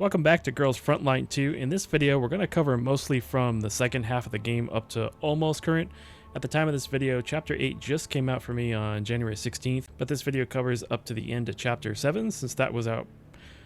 Welcome back to Girls Frontline 2. In this video, we're going to cover mostly from the second half of the game up to almost current. At the time of this video, Chapter 8 just came out for me on January 16th, but this video covers up to the end of Chapter 7 since that was out.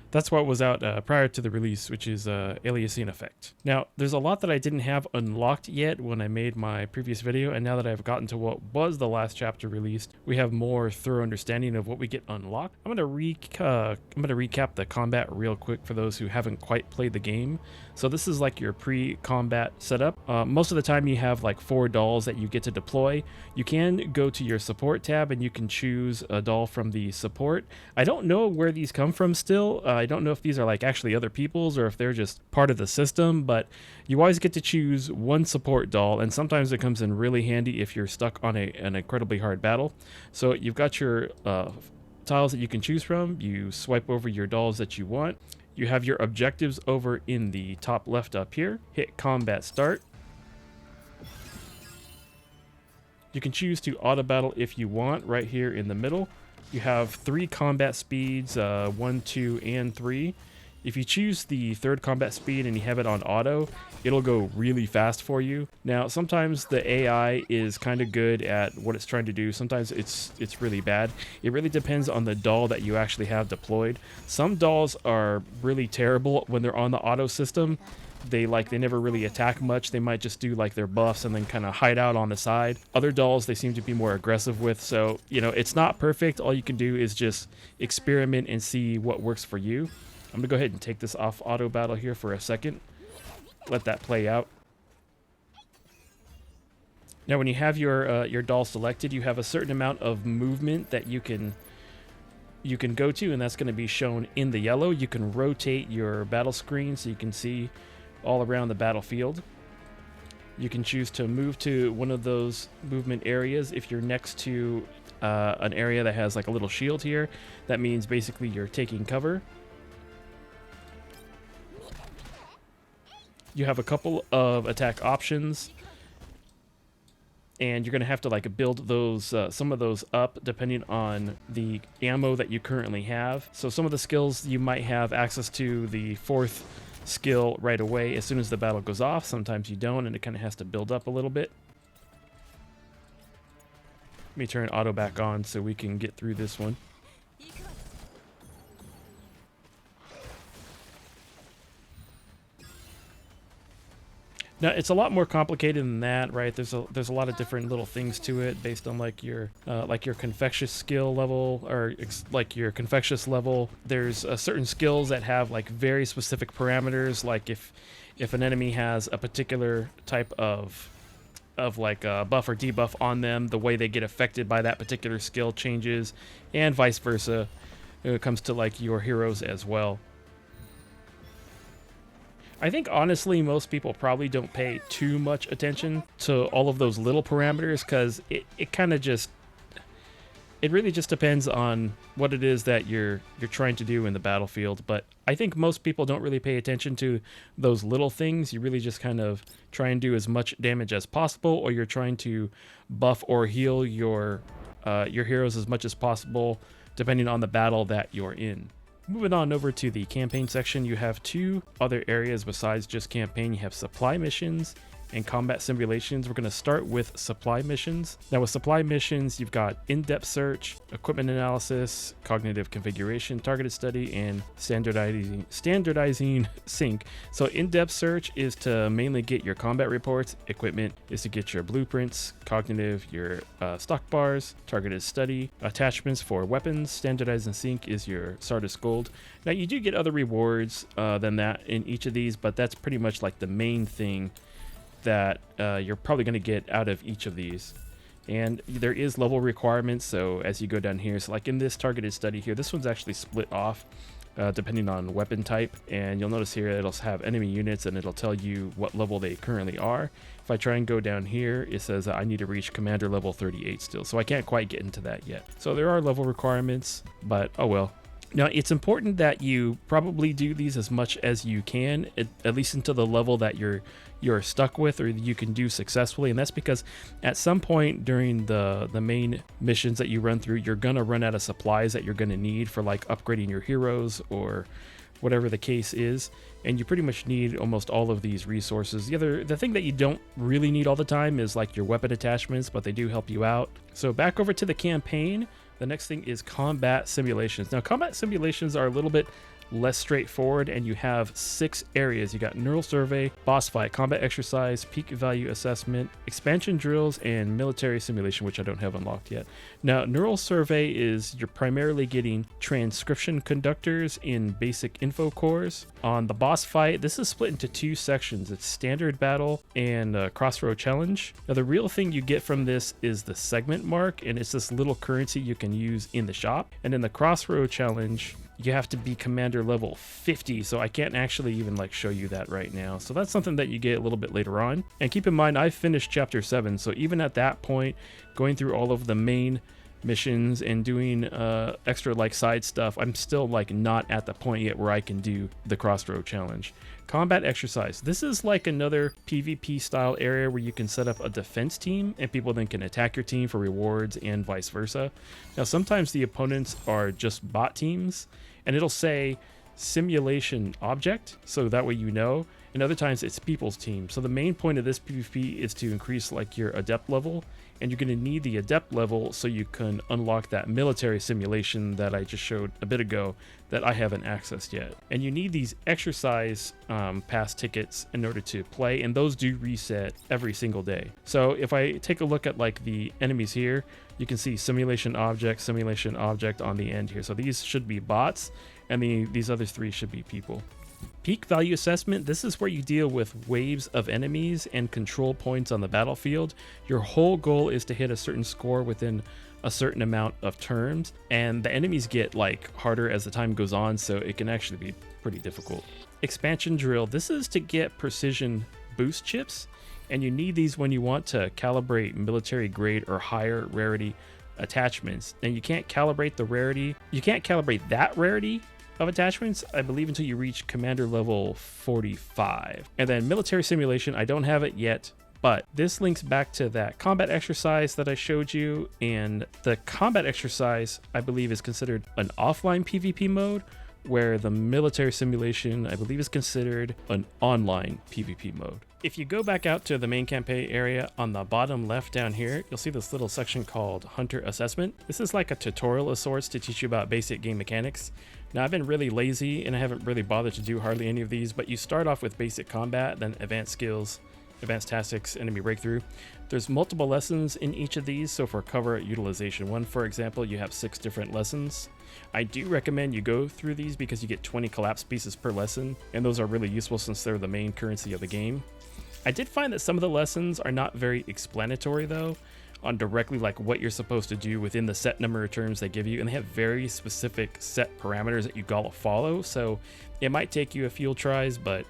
That's what was out prior to the release, which is Aliasing Effect. Now, there's a lot that I didn't have unlocked yet when I made my previous video, and now that I've gotten to what was the last chapter released, we have more thorough understanding of what we get unlocked. I'm gonna recap the combat real quick for those who haven't quite played the game. So this is like your pre-combat setup. Most of the time you have like 4 dolls that you get to deploy. You can go to your support tab and you can choose a doll from the support. I don't know where these come from still. I don't know if these are like actually other people's or if they're just part of the system, but you always get to choose one support doll, and sometimes it comes in really handy if you're stuck on an incredibly hard battle. So you've got your tiles that you can choose from. You swipe over your dolls that you want. You have your objectives over in the top left up here. Hit combat start. You can choose to auto battle if you want right here in the middle. You have 3 combat speeds, 1, 2, and 3. If you choose the 3rd combat speed and you have it on auto, it'll go really fast for you. Now, sometimes the AI is kind of good at what it's trying to do. Sometimes it's really bad. It really depends on the doll that you actually have deployed. Some dolls are really terrible when they're on the auto system. They never really attack much. They might just do like their buffs and then kind of hide out on the side. Other dolls they seem to be more aggressive with. So, you know, it's not perfect. All you can do is just experiment and see what works for you. I'm gonna go ahead and take this off auto battle here for a second. Let that play out. Now, when you have your doll selected, you have a certain amount of movement that you can go to, and that's going to be shown in the yellow. You can rotate your battle screen so you can see all around the battlefield. You can choose to move to one of those movement areas. If you're next to an area that has like a little shield here, that means basically you're taking cover. You have a couple of attack options, and you're going to have to like build those some of those up depending on the ammo that you currently have. So some of the skills you might have access to the 4th skill right away as soon as the battle goes off. Sometimes you don't, and it kind of has to build up a little bit. Let me turn auto back on so we can get through this one. Now, it's a lot more complicated than that, right? There's a lot of different little things to it based on like your confectious skill level or like your confectious level. There's certain skills that have like very specific parameters. Like if an enemy has a particular type of like buff or debuff on them, the way they get affected by that particular skill changes, and vice versa when it comes to like your heroes as well. I think honestly most people probably don't pay too much attention to all of those little parameters because it kind of just, it really just depends on what it is that you're trying to do in the battlefield. But I think most people don't really pay attention to those little things. You really just kind of try and do as much damage as possible, or you're trying to buff or heal your heroes as much as possible depending on the battle that you're in. Moving on over to the campaign section, you have 2 other areas besides just campaign. You have supply missions and combat simulations. We're going to start with supply missions. Now with supply missions, you've got in-depth search, equipment analysis, cognitive configuration, targeted study, and standardizing sync. So in-depth search is to mainly get your combat reports. Equipment is to get your blueprints. Cognitive, your stock bars. Targeted study, attachments for weapons. Standardizing sync is your Sardis Gold. Now you do get other rewards than that in each of these, but that's pretty much like the main thing that you're probably going to get out of each of these. And there is level requirements, so as you go down here, so like in this targeted study here, this one's actually split off depending on weapon type, and you'll notice here it'll have enemy units and it'll tell you what level they currently are. If I try and go down here, it says I need to reach commander level 38 still, so I can't quite get into that yet. So there are level requirements, but oh well. Now, it's important that you probably do these as much as you can, at least until the level that you're stuck with or you can do successfully. And that's because at some point during the main missions that you run through, you're going to run out of supplies that you're going to need for like upgrading your heroes or whatever the case is. And you pretty much need almost all of these resources. The thing that you don't really need all the time is like your weapon attachments, but they do help you out. So back over to the campaign, the next thing is combat simulations. Now combat simulations are a little bit less straightforward, and you have 6 areas. You got neural survey, boss fight, combat exercise, peak value assessment, expansion drills, and military simulation, which I don't have unlocked yet. Now neural survey is you're primarily getting transcription conductors in basic info cores. On the boss fight, this is split into 2 sections. It's standard battle and crossroad challenge. Now the real thing you get from this is the segment mark, and it's this little currency you can use in the shop. And in the crossroad challenge, you have to be commander level 50, so I can't actually even like show you that right now. So that's something that you get a little bit later on. And keep in mind, I finished chapter 7, so even at that point, going through all of the main missions and doing extra like side stuff, I'm still like not at the point yet where I can do the crossroad challenge. Combat exercise. This is like another PvP style area where you can set up a defense team and people then can attack your team for rewards and vice versa. Now sometimes the opponents are just bot teams, and it'll say simulation object, so that way you know. And other times it's people's team. So the main point of this PvP is to increase like your adept level, and you're going to need the adept level so you can unlock that military simulation that I just showed a bit ago that I haven't accessed yet. And you need these exercise pass tickets in order to play, and those do reset every single day. So if I take a look at like the enemies here, you can see simulation object on the end here. So these should be bots, and these other 3 should be people. Peak value assessment. This is where you deal with waves of enemies and control points on the battlefield. Your whole goal is to hit a certain score within a certain amount of turns, and the enemies get like harder as the time goes on, so it can actually be pretty difficult. Expansion drill. This is to get precision boost chips, and you need these when you want to calibrate military grade or higher rarity attachments. And you can't calibrate that rarity of attachments, I believe, until you reach commander level 45. And then military simulation, I don't have it yet, but this links back to that combat exercise that I showed you. And the combat exercise, I believe, is considered an offline PvP mode, where the military simulation, I believe, is considered an online PvP mode. If you go back out to the main campaign area, on the bottom left down here, you'll see this little section called Hunter Assessment. This is like a tutorial of sorts to teach you about basic game mechanics. Now, I've been really lazy and I haven't really bothered to do hardly any of these, but you start off with basic combat, then advanced skills, advanced tactics, enemy breakthrough. There's multiple lessons in each of these, so for cover utilization 1, for example, you have 6 different lessons. I do recommend you go through these because you get 20 collapse pieces per lesson, and those are really useful since they're the main currency of the game. I did find that some of the lessons are not very explanatory though, on directly like what you're supposed to do within the set number of terms they give you, and they have very specific set parameters that you gotta follow, so it might take you a few tries, but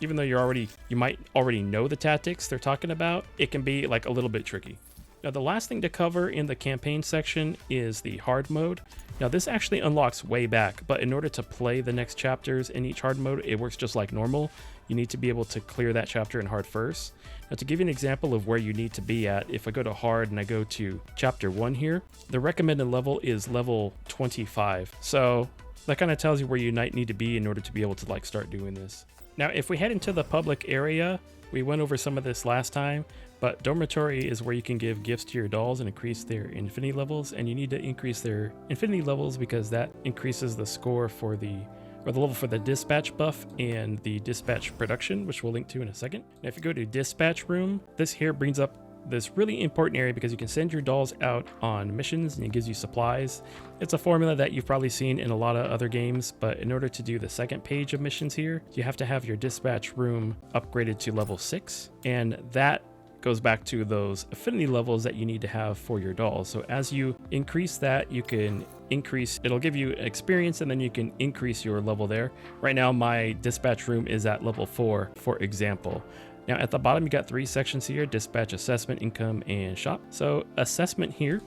even though you might already know the tactics they're talking about, it can be like a little bit tricky. Now the last thing to cover in the campaign section is the hard mode. Now this actually unlocks way back, but in order to play the next chapters in each hard mode, it works just like normal. You need to be able to clear that chapter in hard first. Now to give you an example of where you need to be at, if I go to hard and I go to chapter 1 here, the recommended level is level 25. So that kind of tells you where you might need to be in order to be able to like start doing this. Now if we head into the public area, we went over some of this last time, but Dormitory is where you can give gifts to your dolls and increase their infinity levels, and you need to increase their infinity levels because that increases the score for the level for the dispatch buff and the dispatch production, which we'll link to in a second. Now if you go to dispatch room, this here brings up this really important area because you can send your dolls out on missions and it gives you supplies. It's a formula that you've probably seen in a lot of other games, but in order to do the second page of missions here, you have to have your dispatch room upgraded to level 6, and that goes back to those affinity levels that you need to have for your dolls. So as you increase that, you can it'll give you experience, and then you can increase your level there. Right now my dispatch room is at level 4, for example. Now at the bottom you got 3 sections here: dispatch, assessment, income, and shop. So assessment here,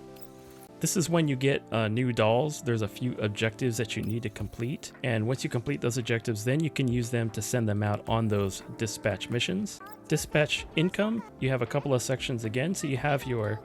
this is when you get new dolls. There's a few objectives that you need to complete, and once you complete those objectives, then you can use them to send them out on those dispatch missions. Dispatch income, you have a couple of sections again. So you have your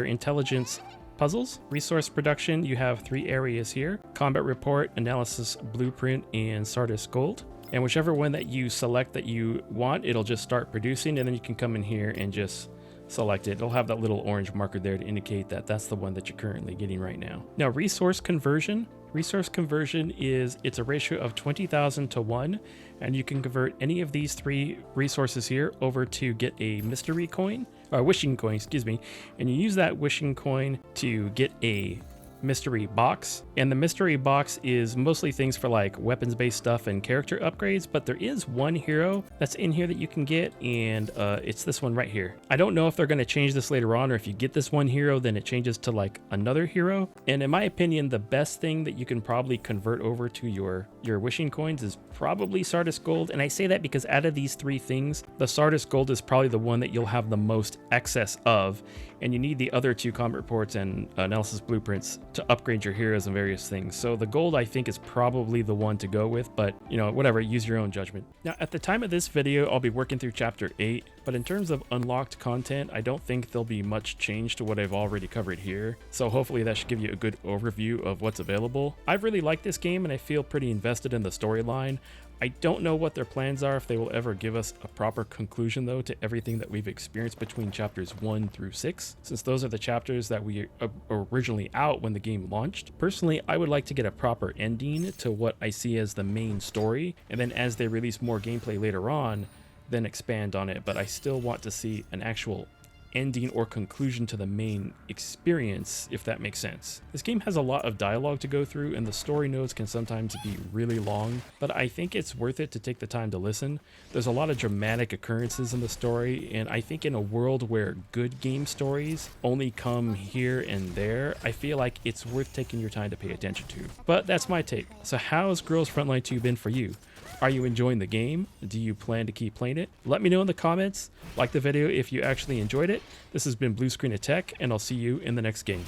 intelligence puzzles. Resource production, you have 3 areas here: combat report, analysis, blueprint, and Sardis Gold. And whichever one that you select that you want, it'll just start producing, and then you can come in here and just select it. It'll have that little orange marker there to indicate that that's the one that you're currently getting right now. Now, resource conversion. Resource conversion it's a ratio of 20,000 to 1, and you can convert any of these 3 resources here over to get a mystery coin, or wishing coin, excuse me, and you use that wishing coin to get a mystery box. And the mystery box is mostly things for like weapons-based stuff and character upgrades, but there is one hero that's in here that you can get, and it's this one right here. I don't know if they're going to change this later on, or if you get this one hero then it changes to like another hero. And in my opinion, the best thing that you can probably convert over to your wishing coins is probably Sardis Gold. And I say that because out of these 3 things, the Sardis Gold is probably the one that you'll have the most excess of, and you need the other 2 combat reports and analysis blueprints to upgrade your heroes and various things. So the gold, I think, is probably the one to go with, but you know, whatever, use your own judgment. Now, at the time of this video, I'll be working through chapter 8, but in terms of unlocked content, I don't think there'll be much change to what I've already covered here. So hopefully that should give you a good overview of what's available. I've really liked this game and I feel pretty invested in the storyline. I don't know what their plans are, if they will ever give us a proper conclusion though to everything that we've experienced between chapters 1 through 6, since those are the chapters that we originally out when the game launched. Personally, I would like to get a proper ending to what I see as the main story, and then as they release more gameplay later on, then expand on it. But I still want to see an actual ending or conclusion to the main experience, if that makes sense. This game has a lot of dialogue to go through, and the story nodes can sometimes be really long, but I think it's worth it to take the time to listen. There's a lot of dramatic occurrences in the story, and I think in a world where good game stories only come here and there, I feel like it's worth taking your time to pay attention to. But that's my take. So how's Girls Frontline 2 been for you? Are you enjoying the game? Do you plan to keep playing it? Let me know in the comments. Like the video if you actually enjoyed it. This has been Blue Screen of Tech, and I'll see you in the next game.